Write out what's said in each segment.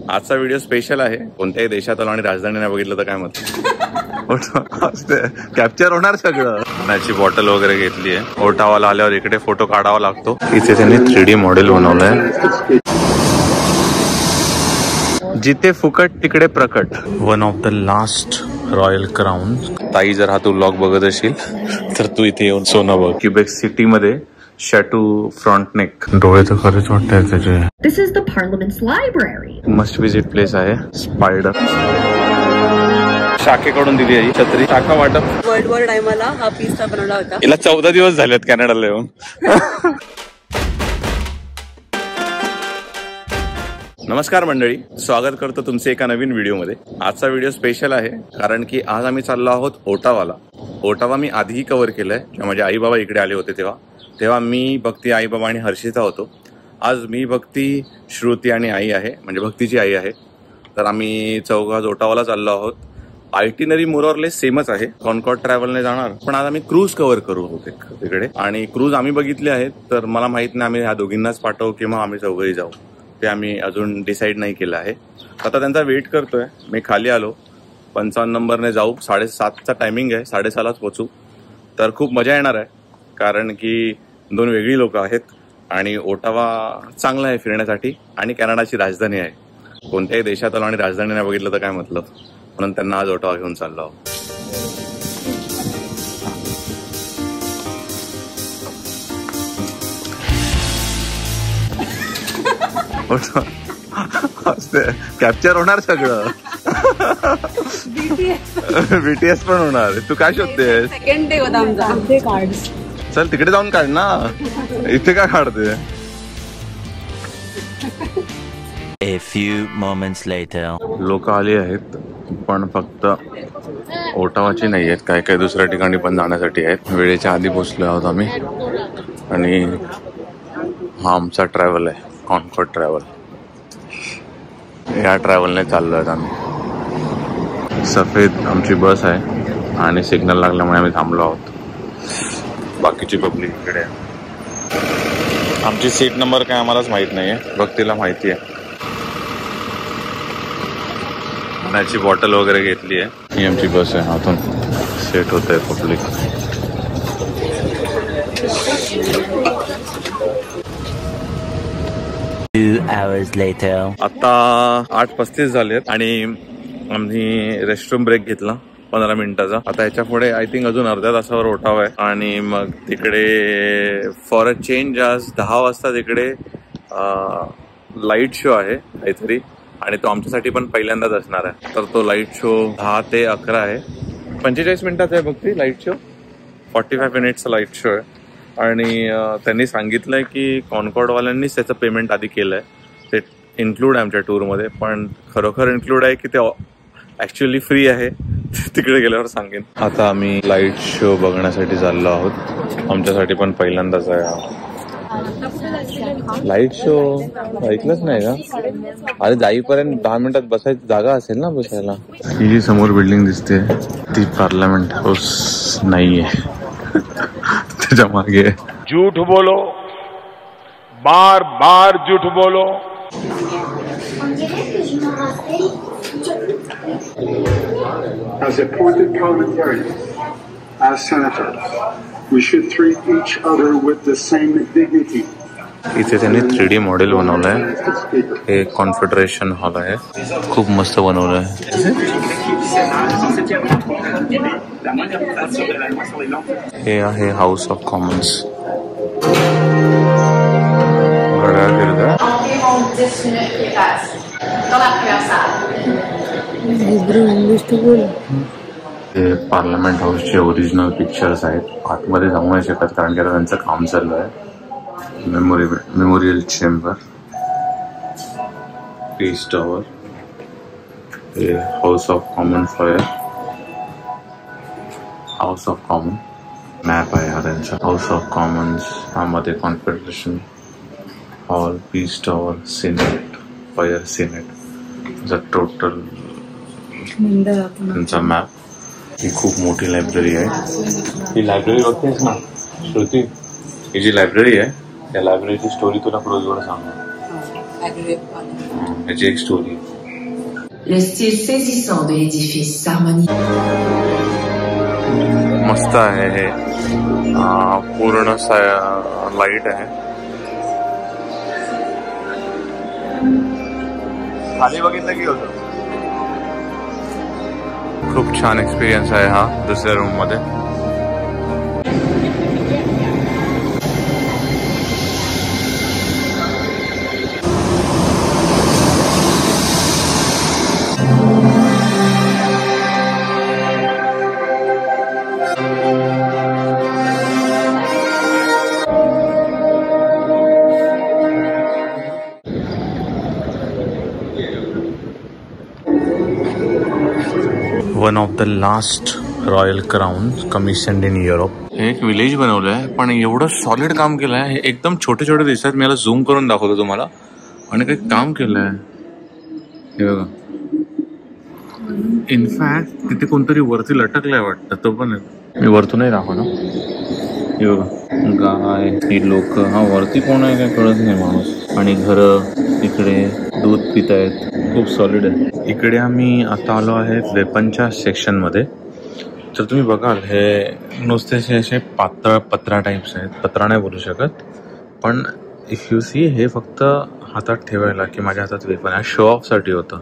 आजचा video special आहे. कोणत्याही देशात आलो आणि राजधानी नाही बघितलं तर काय मत कॅप्चर होणार सगळं. पाण्याची बॉटल वगैरे घेतली आहे. ओटावाला आल्यावर इकडे फोटो काढावा लागतो. इथे त्यांनी 3D मॉडेल बनवलंय. जिथे फुकट तिकडे प्रकट. One of the last royal crown. ताई जर हा तू व्लॉग बघत असेल तर तू इथे येऊन सोनं बघ. क्युबेक सिटी मध्ये शॅटू फ्रंटनेक. डोळे तर खरंच वाटतंय त्याचे. This is the Parliament's library. Must visit place आहे. स्पायडर शाखेकडून दिली आहे छत्री. शाखा वाटप वर्ल्ड वॉर टाइमला हा पिझ्झा बनवला होता. याला 14 दिवस झालेत कॅनडाला येऊन. नमस्कार मंडळी, स्वागत करतो तुमचे एका नवीन व्हिडिओमध्ये. आजचा व्हिडिओ स्पेशल आहे कारण की आज आम्ही चाललो आहोत ओटावाला. ओटावा मी आधीही कव्हर केलंय जेव्हा माझे आई बाबा इकडे आले होते तेव्हा मी, भक्ती, आई बाबा आणि हर्षिता होतो. आज मी, भक्ती, श्रुती आणि आई आहे, म्हणजे भक्तीची आई आहे. तर आम्ही चौघा ओटावाला चाललो आहोत. आयटिनरी मोरॉरलेस सेमच आहे. कॉन्कॉर्ड ट्रॅव्हलने जाणार, पण आज आम्ही क्रूज कव्हर करू होते तिकडे. आणि क्रूज आम्ही बघितले आहेत, तर मला माहित नाही आम्ही ह्या दोघींनाच पाठवू किंवा आम्ही चौघही जाऊ, ते आम्ही अजून डिसाईड नाही केलं आहे. आता त्यांचा वेट करतोय. मी खाली आलो. 55 नंबरने जाऊ. 7:30चा टायमिंग आहे. 6:30लाच पोचू. तर खूप मजा येणार आहे कारण की 2 वेगळी लोक आहेत आणि ओटावा चांगला आहे फिरण्यासाठी आणि कॅनडाची राजधानी आहे. कोणत्याही देशात आलो आणि राजधानी नाही बघितलं तर काय मतलब, म्हणून त्यांना आज ओटावा घेऊन चाललो आहोत. कॅप्चर होणार सगळं. बीटीएस पण होणार. तू काय शोधते? सेकंड डे होता आमचा. ते कार्ड्स चल तिकडे जाऊन काढ ना, इथे काय काढते? A few moments later. लोक आली आहेत पण फक्त ओटावाची नाही आहेत, काय काय दुसऱ्या ठिकाणी पण जाण्यासाठी आहेत. वेळेच्या आधी पोहोचलो आहोत आम्ही आणि हा आमचा ट्रॅव्हल आहे, कॉन्कॉर्ड ट्रॅव्हल. या ट्रॅव्हलने चाललो आहेत आम्ही. सफेद आमची बस आहे आणि सिग्नल लागल्यामुळे आम्ही थांबलो आहोत. बाकीची पब्लिक इकडे आहे. आमची सीट नंबर काय आम्हालाच माहित नाहीये, भक्तीला माहिती आहे. पाण्याची बॉटल वगैरे घेतली आहे. ही आमची बस आहे. हातून सेट होत आहे पब्लिक. आता 8:35 झालेत आणि आम्ही रेस्टरूम ब्रेक घेतला 15 मिनिटाचा. आता ह्याच्या पुढे आय थिंक अजून अर्ध्या तासावर ओटावा आहे आणि मग तिकडे फॉर अ चेंज आज 10 वाजता तिकडे लाईट शो आहे काहीतरी, आणि तो आमच्यासाठी पण पहिल्यांदाच असणार आहे. तर तो लाईट शो 10 ते 11 आहे. 45 मिनिटाचा आहे बघ. लाईट शो 45 मिनिट्सचा लाईट शो आहे. आणि त्यांनी सांगितलंय की कॉन्कॉर्डवाल्यांनीच त्याचं पेमेंट आधी केलंय. ते इन्क्लूड आहे आमच्या टूरमध्ये, पण खरोखर इन्क्लूड आहे की ते ऍक्च्युअली फ्री आहे तिकडे गेल्यावर सांगेन. आता आम्ही लाईट शो बघण्यासाठी चाललो आहोत. आमच्यासाठी पण पहिल्यांदाच आहे हा लाईट शो. ऐकलंच नाही का? अरे जाईपर्यंत 10 मिनिटात बसायची जागा असेल ना बसायला. ही जी समोर बिल्डिंग दिसते ती पार्लमेंट हाऊस नाहीये. त्याच्या मागे झूठ बोलो, बार बार झूठ बोलो. As appointed parliamentarians, as senators, we should treat each other with the same dignity. इथे त्यांनी 3D मॉडेल बनवलंय. हे कॉन्फेडरेशन हॉल आहे. खूप मस्त बनवलंय. हे आहे हाऊस ऑफ कॉमन्स. हे पार्लमेंट हाऊसचे ओरिजिनल पिक्चर्स आहेत. आतमध्ये जाऊ नाही शकत कारण की त्यांचं काम चालू आहे. मेमोरियल चेंबर, पीस टॉवर, हे House of Common foyer, House of Common map आहे हा त्यांचा. हाऊस ऑफ कॉमन्स मध्ये Confederation Hall, Peace Tower, Senate, foyer Senate, total त्यांचा मॅप. ही खूप मोठी लायब्ररी आहे. ही लायब्ररी बघतेस ना श्रुती, ही जी लायब्ररी आहे त्या लायब्ररीची स्टोरी तुला क्रोजवर सांगू. याची एक story. Le style saisissant de l'édifice s'harmonie. मस्त आहे हे, पूर्ण लाईट आहे. खाली बघितलं की होतं. खूप छान एक्सपिरियन्स आहे हा दुसऱ्या रूम मध्ये. One of the last royal crown commissioned in Europe. हे एक विलेज बनवलं आहे पण एवढं सॉलिड काम केलं आहे. हे एकदम छोटे छोटे दिसतात. मी याला झूम करून दाखवतो तुम्हाला. आणि काही काम केलं आहे हे बघा. इनफॅक्ट तिथे कोणतरी वरती लटकलंय वाटतं. तो पण मी वरतूनही दाखवतो. हे बघा गाय, ही लोक, हा वरती कोण आहे काय कळत नाही माणूस. आणि घरं इकडे दूध पित आहेत. खूप सॉलिड आहे. इकडे आम्ही आता आलो आहे वेपनच्या सेक्शनमध्ये. तर तुम्ही बघाल हे नुसते असे पातळ पत्रा टाईप्स आहेत. पत्रा नाही बोलू शकत पण इफ यू सी हे फक्त हातात ठेवायला की माझ्या हातात वेपन आहे, शो ऑफसाठी होतं.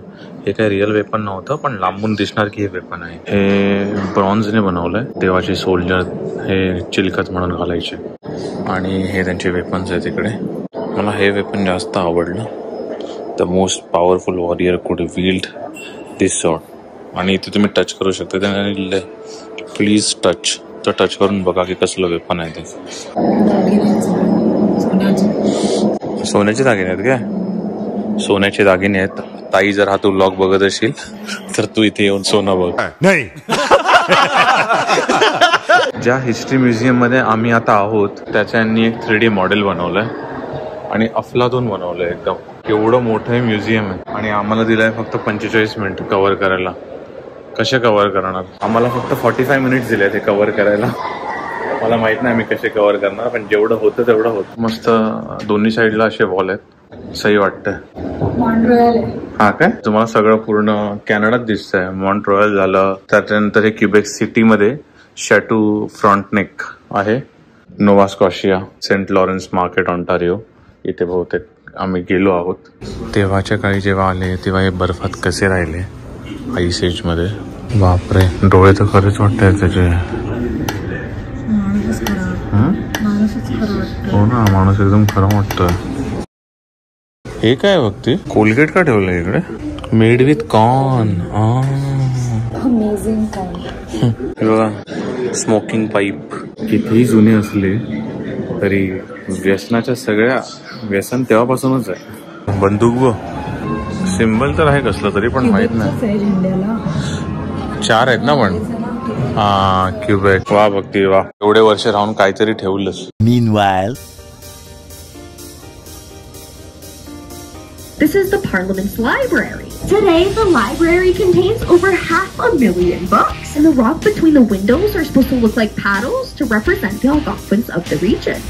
हे काही रिअल वेपन नव्हतं पण लांबून दिसणार की हे वेपन आहे. हे ब्रॉन्झने बनवलंय. देवाचे सोल्जर हे चिलखत म्हणून घालायचे. आणि हे त्यांचे वेपन्स आहेत इकडे. मला हे वेपन जास्त आवडलं. द मोस्ट पॉवरफुल वॉरियर कुड विल्ड दिस सॉर्ड. आणि इथे तुम्ही टच करू शकता. त्याने लिहिलंय प्लीज टच. तर टच करून बघा की कसलं वेपन आहे ते. सोन्याचे दागिने आहेत काय? सोन्याचे दागिने आहेत. ताई जर हा तू व्लॉग बघत असेल तर तू इथे येऊन सोनं बघ. नाही. ज्या हिस्ट्री म्युझियम मध्ये आम्ही आता आहोत त्याच्यांनी एक 3D मॉडेल बनवलंय आणि अफलातून बनवलंय एकदम. एवढं मोठं हे म्युझियम आहे आणि आम्हाला दिलंय फक्त 45 मिनिट कव्हर करायला. कसे कव्हर करणार? आम्हाला फक्त 45 मिनिट्स दिले ते कव्हर करायला. मला माहित नाही आम्ही कसे कव्हर करणार पण जेवढं होतं तेवढं होतं. मस्त दोन्ही साईडला असे वॉल आहेत. सही वाटतंय. हा काय तुम्हाला सगळं पूर्ण कॅनडात दिसतंय. मॉन्ट्रियल झालं. त्याच्यानंतर हे क्युबेक सिटीमध्ये शॅटू फ्रॉन्टनेक आहे. Nova Scotia, Saint Lawrence market, Ontario. इथे बहुतेक आम्ही गेलो आहोत. तेव्हाच्या काळी जेव्हा आले तेव्हा हे बर्फात कसे राहिले आईस एज मध्ये. बापरे डोळे तर खरेच वाटतंय त्याचे. हो ना माणूस एकदम खरं वाटतोय. हे काय बघते कोलगेट का ठेवलंय इकडे? Made with corn. Amazing corn. हे बघा स्मोकिंग पाईप. कितीही जुने असले तरी व्यसनाच्या सगळ्या व्यसन तेव्हापासूनच आहे. बंदूक व सिम्बल तर आहे कसलं तरी पण माहित नाही. 4 आहेत ना पण. हा क्युबेक. वा बघती वा. एवढे वर्ष राहून काहीतरी ठेवलंच. Meanwhile, This is the Parliament's library. Today, the library contains over 500,000 books, and the rock between the windows are supposed to look like paddles to represent the Algonquins of the region.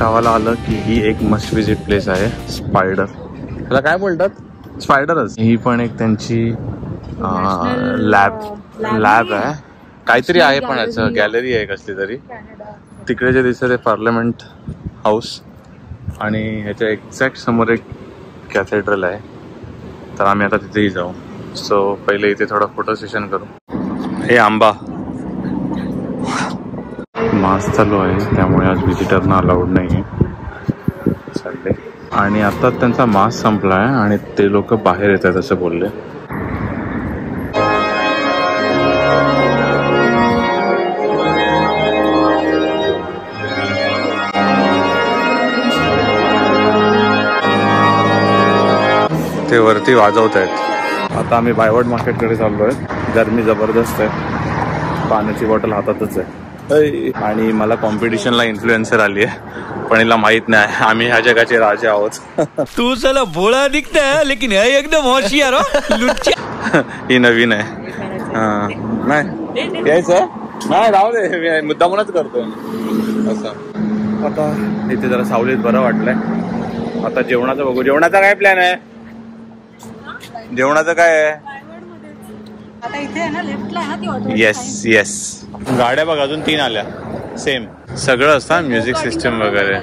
गावाला आलं की ही एक must visit place आहे. Spider. त्याला काय बोलतात? स्पायडरच. ही पण एक त्यांची लॅब आहे. काहीतरी आहे पण याचं गॅलरी आहे कसली तरी. तिकडे जे दिसत आहे पार्लमेंट हाऊस आणि ह्याच्या एक्झॅक्ट समोर एक कॅथेड्रल आहे. तर आम्ही आता तिथेही जाऊ. सो पहिले इथे थोडं फोटो सेशन करू. हे आंबा मास्क चालू आहे त्यामुळे आज व्हिजिटरना अलाउड नाही आहे संडे. आणि आता त्यांचा मास्क संपला आहे आणि ते लोक बाहेर येतात असं बोलले. ते वरती वाजवत आहेत. आता आम्ही बायवर्ड मार्केटकडे चाललो आहे. गरमी जबरदस्त आहे. पाण्याची बॉटल हातातच आहे. आणि मला कॉम्पिटिशनला इन्फ्लुएन्सर आली आहे पण हिला माहित नाही आम्ही ह्या जगाचे राजे आहोत. तू साला भोळा दिखता है लेकिन है एकदम होशियार हो. लुच्चा. ही नवीन आहे. नाही यायचं नाही राहू दे. मी मुद्दामूनच करतोय असं. आता इथे जरा सावलीत बरं वाटलंय. आता जेवणाचं बघू. जेवणाचा काय प्लॅन आहे? जेवणाचं काय आहे? आता इथे आहे ना लेफ्टला आहे ना ती येस येस. गाड्या बघ अजून 3 आल्या सेम. सगळं असतं म्युझिक सिस्टम वगैरे.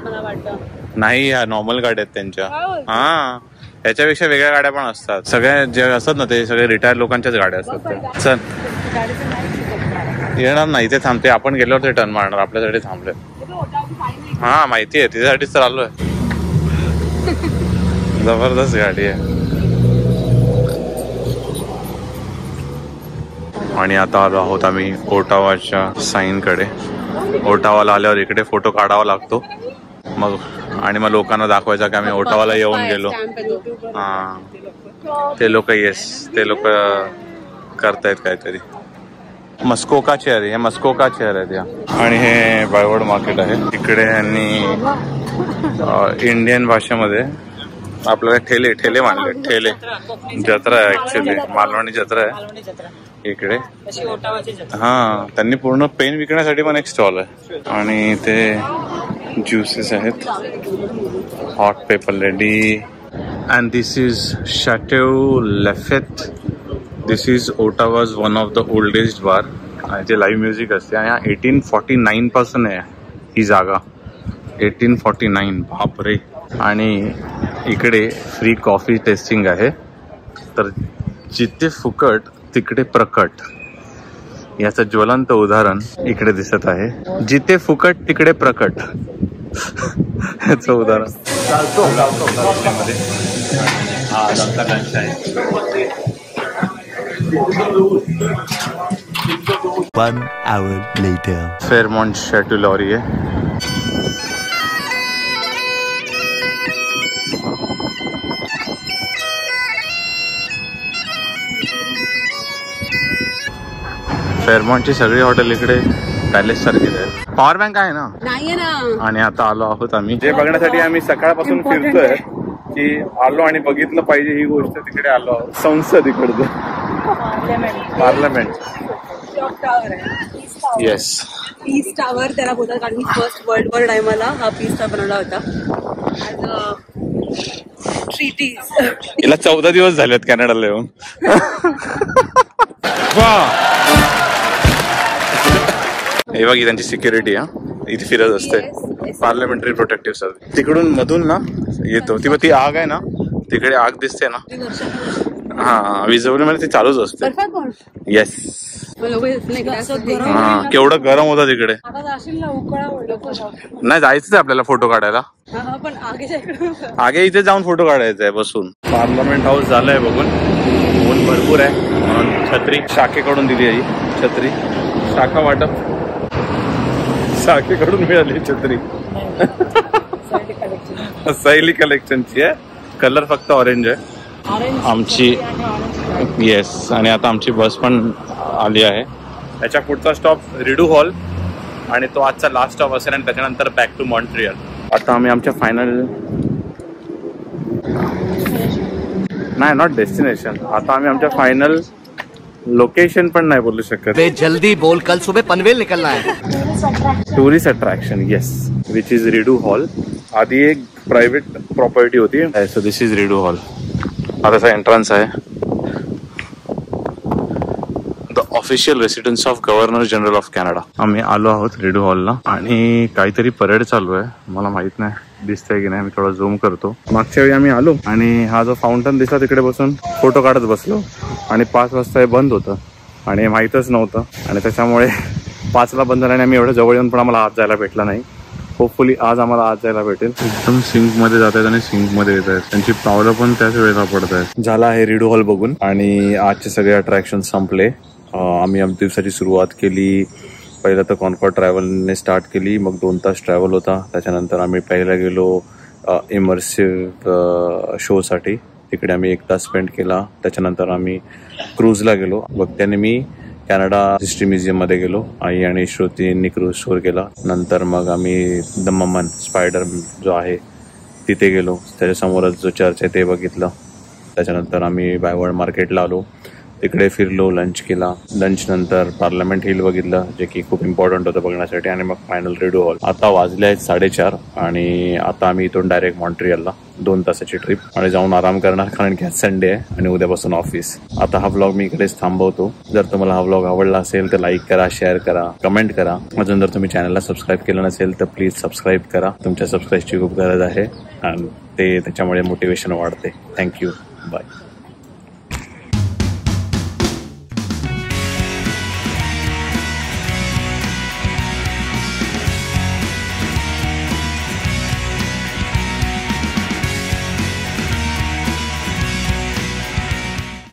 नाही ह्या नॉर्मल गाड्या आहेत त्यांच्या. हा याच्यापेक्षा वेगळ्या गाड्या पण असतात. सगळ्या जे असतात ना ते सगळे रिटायर लोकांच्याच गाड्या असतात. चल येणार नाही ते थांबते. आपण गेल्यावर ते टर्न मारणार. आपल्यासाठी थांबले. हा माहिती आहे तिच्यासाठीच तर आलोय. जबरदस्त गाडी आहे. आणि आता आलो आहोत आम्ही ओटावाच्या साईन कडे. ओटावाला आल्यावर इकडे फोटो काढावा लागतो मग आणि मग लोकांना दाखवायचा की आम्ही ओटावाला येऊन गेलो. हा ते लोक येस ते लोक करतायत काहीतरी. मस्कोका चेअर हे मस्कोका चेअर आहेत या. आणि हे बायवर्ड मार्केट आहे. इकडे यांनी इंडियन भाषेमध्ये आपल्याला ठेले ठेले मानले. ठेले जत्रा आहे ऍक्च्युली. मालवणी जत्रा आहे इकडे. हा त्यांनी पूर्ण पेन विकण्यासाठी पण एक स्टॉल आहे. आणि ते ज्युसेस आहेत. Hot pepper lady. And this is Chateau Lafayette. This is Ottawa's one of the oldest bar. जे लाईव्ह म्युझिक असते. आणि 1849 पासून आहे ही जागा. 1849 बापरे. आणि इकडे फ्री कॉफी टेस्टिंग आहे. तर जिथे फुकट तिकडे प्रकट याचं ज्वलंत उदाहरण इकडे दिसत आहे. जिथे फुकट तिकडे प्रकट याचं उदाहरण. हा लंच आहे. 1 hour later. फेरमॉन्ट शॅटू लॉरी आहे. फेरमॉन्टची सगळी हॉटेल इकडे पॅलेस सारखीच आहे. पॉवर बँक आहे ना. नाहीये ना. आणि आता आलो आहोत आम्ही जे बघण्यासाठी आम्ही सकाळपासून फिरतोय की आलो आणि बघितलं पाहिजे ही गोष्ट. तिकडे आलो आहोत. संसद इकडचं पार्लमेंट. येस पीस टावर त्याला बोलतात कारण मी फर्स्ट वर्ल्ड वॉर टायमाला हा पीस टावर बनवला होता. ट्रीटीज. याला 14 दिवस झालेत कॅनडाला येऊन. हे बघ त्यांची सिक्युरिटी हा इथे फिरत असते. Parliamentary protective service. तिकडून मधून ना येतो. ती आग आहे ना तिकडे आग दिसते ना. हा विजवली म्हणजे ती चालूच असते. येस. हा केवढं गरम होतं तिकडे. नाही जायचंच आहे आपल्याला फोटो काढायला. आगे इथे जाऊन फोटो काढायचा आहे बसून. पार्लमेंट हाऊस झालंय बघून. ऊन भरपूर आहे म्हणून छत्री शाखेकडून दिली आहे. छत्री शाखा वाटप शाखेकडून मिळाली छत्री. सैली कलेक्शनची आहे. कलर फक्त ऑरेंज आहे आमची. येस. आणि आता आमची बस पण आली आहे. त्याच्या पुढचा स्टॉप रिडू हॉल आणि तो आजचा लास्ट स्टॉप असेल. आणि त्याच्यानंतर बॅक टू मॉन्ट्रियल. आता आम्ही आमच्या फायनल नाही नॉट डेस्टिनेशन. आता आम्ही आमच्या फायनल लोकेशन पण नाही बोलू शकत. जल्दी बोल कल सुबह पनवेल निकलना है. Tourist attraction yes which is redo hall. आधी एक प्रायव्हेट प्रॉपर्टी होती. So this is redo hall. हा त्याचा एंट्रन्स आहे. The official residence of governor general of Canada. आम्ही आलो आहोत रिडू हॉलला. आणि काहीतरी परेड चालू आहे. मला माहित नाही दिसतंय की नाही. मी थोडा झूम करतो. मागच्या वेळी आम्ही आलो आणि हा जो फाउंटन दिसला तिकडे बसून फोटो काढत बसलो. आणि 5 वाजता हे बंद होतं आणि माहीतच नव्हतं. आणि त्याच्यामुळे 5ला बंद झाल्याने आम्ही एवढं जवळ येऊन पण आम्हाला आत जायला भेटला नाही. होपफुली आज आम्हाला आत जायला भेटेल. एकदम सिंकमध्ये जात आहेत आणि सिंकमध्ये येत आहेत. त्यांची पावलं पण त्याच वेळेला पडत आहेत. झाला आहे रिडू हॉल बघून. आणि आजचे सगळे अट्रॅक्शन संपले. आम्ही आमच्या दिवसाची सुरुवात केली. पहिलं तर कॉन्कॉर्ड ट्रॅव्हलने स्टार्ट केली. मग 2 तास ट्रॅव्हल होता. त्याच्यानंतर आम्ही पहिला गेलो इमर्सिव्ह शोसाठी. तिकडे आम्ही 1 तास स्पेंड केला. त्याच्यानंतर आम्ही क्रूजला गेलो. बघत्याने मी कॅनडा हिस्ट्री म्युझियम मध्ये गेलो. आई आणि श्रुतींनी क्रूज टूर केला. नंतर मग आम्ही द ममन स्पायडर जो आहे तिथे गेलो. त्याच्यासमोरच जो चर्च आहे ते बघितलं. त्याच्यानंतर आम्ही बायवर्ड मार्केटला आलो. तिकडे फिरलो, लंच केला. लंच नंतर पार्लमेंट हिल बघितलं, जे की खूप इम्पॉर्टंट होतं बघण्यासाठी. आणि मग फायनल रेडिओ हॉल. आता वाजले आहेत 4:30 आणि आता आम्ही इथून डायरेक्ट मॉन्ट्रियलला 2 तासाची ट्रिप आणि जाऊन आराम करणार, कारण की आज संडे आहे आणि उद्यापासून ऑफिस. आता हा व्लॉग मी इकडेच थांबवतो. जर तुम्हाला हा व्लॉग आवडला असेल तर लाईक करा, शेअर करा, कमेंट करा. अजून जर तुम्ही चॅनलला सबस्क्राईब केलं नसेल तर प्लीज सबस्क्राईब करा. तुमच्या सबस्क्राईबची खूप गरज आहे आणि त्याच्यामुळे मोटिवेशन वाढते. थँक्यू. बाय.